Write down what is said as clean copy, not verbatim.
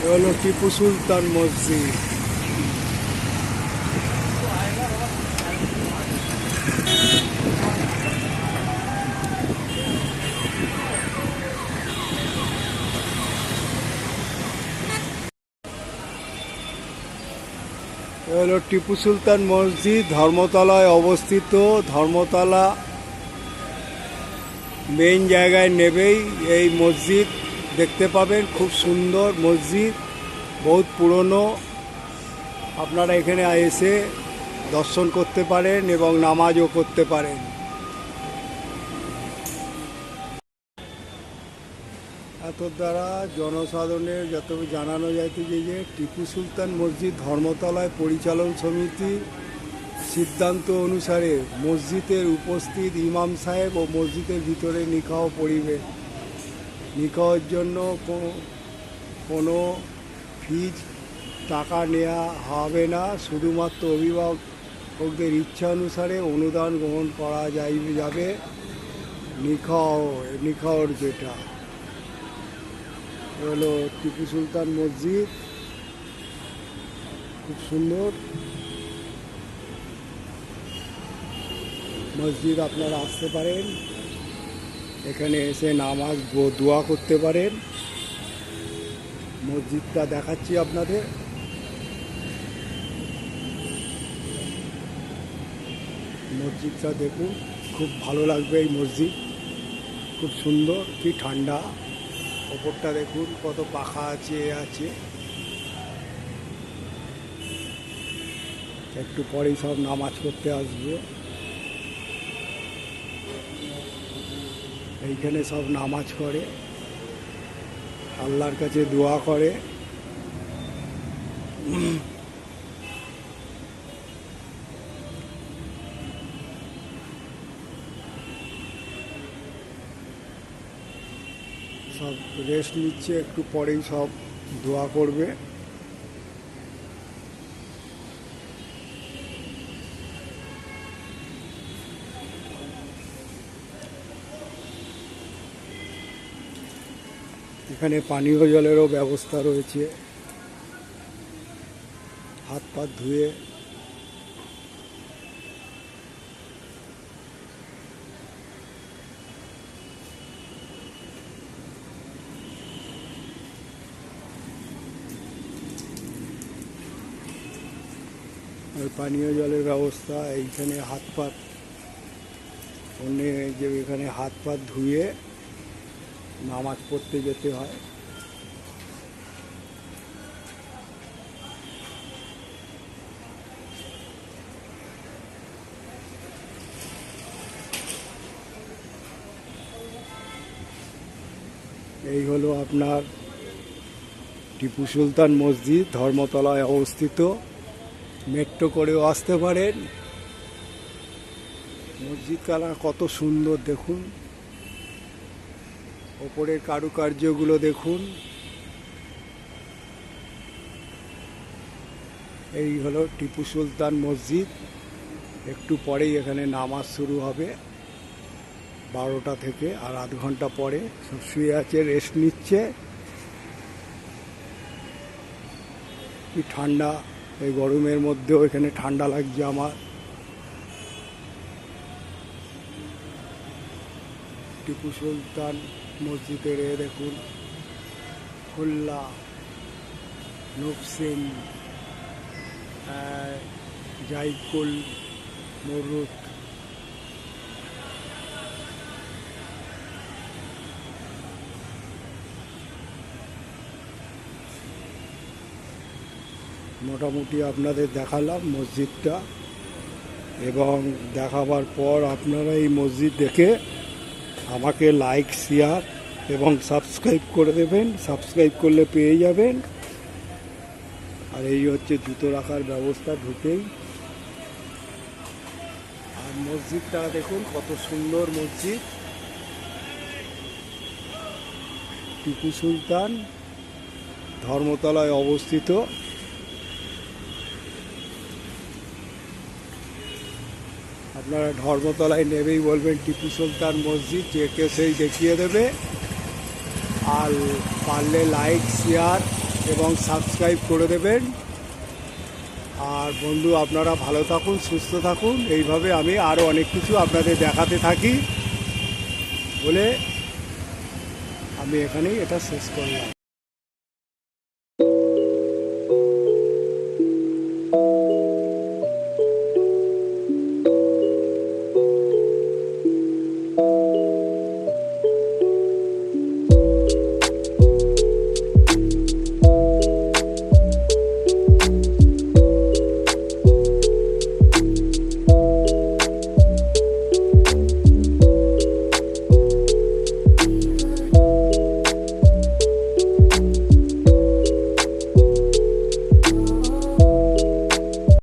হলো টিপু সুলতান মসজিদ। হলো টিপু সুলতান মসজিদ, ধর্মতলায় অবস্থিত। ধর্মতলা মেইন জায়গায় নেবেই এই মসজিদ দেখতে পাবেন। খুব সুন্দর মসজিদ, বহুত পুরনো। আপনারা এখানে এসে দর্শন করতে পারেন এবং নামাজও করতে পারেন। এত দ্বারা জনসাধারণের যত জানানো যাইতেছে যে টিপু সুলতান মসজিদ ধর্মতলায় পরিচালন সমিতির সিদ্ধান্ত অনুসারে মসজিদের উপস্থিত ইমাম সাহেব ও মসজিদের ভিতরে নিকাহ পড়িবে। নিকাহের জন্য কোনো ফিজ টাকা নেওয়া হবে না। শুধুমাত্র অভিভাবকদের ইচ্ছা অনুসারে অনুদান গ্রহণ করা যাবে। নিকাহর যেটা হলো টিপু সুলতান মসজিদ, খুব সুন্দর মসজিদ। আপনারা আসতে পারেন, এখানে এসে নামাজ দোয়া করতে পারেন। মসজিদটা দেখাচ্ছি আপনাদের। মসজিদটা দেখুন, খুব ভালো লাগবে। এই মসজিদ খুব সুন্দর, কি ঠান্ডা। ওপরটা দেখুন কত পাখা আছে। একটু পরেই সব নামাজ করতে আসবে। এইখানে সব নামাজ করে, আল্লাহর কাছে দোয়া করে। সব রেস্ট নিচ্ছে, একটু পরেই সব দোয়া করবে। এখানে পানীয় জলেরও ব্যবস্থা রয়েছে। হাত পা ধুয়ে পানীয় জলের ব্যবস্থা। এইখানে হাত পা এখানে হাত পা ধুয়ে নামাজ পড়তে যেতে হয়। এই হলো আপনার টিপু সুলতান মসজিদ, ধর্মতলায় অবস্থিত। মেট্রো করেও আসতে পারেন। মসজিদখানা কত সুন্দর দেখুন, ওপরের কারুকার্যগুলো দেখুন। এই হলো টিপু সুলতান মসজিদ। একটু পরেই এখানে নামাজ শুরু হবে 12টা থেকে, আর আধ ঘন্টা পরে। সব শুয়ে আছে, রেস্ট নিচ্ছে। কি ঠান্ডা, এই গরমের মধ্যেও এখানে ঠান্ডা লাগছে আমার। টিপু সুলতান মসজিদের দেখুন, খুল্লা নফসিন জাইকুল মরুত। মোটামুটি আপনাদের দেখালাম মসজিদটা, এবং দেখাবার পর আপনারা এই মসজিদ দেখে আমাকে লাইক, শেয়ার এবং সাবস্ক্রাইব করে দেবেন। সাবস্ক্রাইব করলে পেয়ে যাবেন। আর এই হচ্ছে জুতো রাখার ব্যবস্থা ঢুকেই। আর মসজিদটা দেখুন কত সুন্দর মসজিদ। টিপু সুলতান, ধর্মতলায় অবস্থিত। আপনারা ধর্মতলায় নেবেই বলবেন টিপু সুলতান মসজিদ, যে কেউ সেই দেখিয়ে দেবে। আর পারলে লাইক, শেয়ার এবং সাবস্ক্রাইব করে দেবেন। আর বন্ধু, আপনারা ভালো থাকুন, সুস্থ থাকুন। এইভাবে আমি আরও অনেক কিছু আপনাদের দেখাতে থাকি বলে আমি এখানেই এটা শেষ করলাম।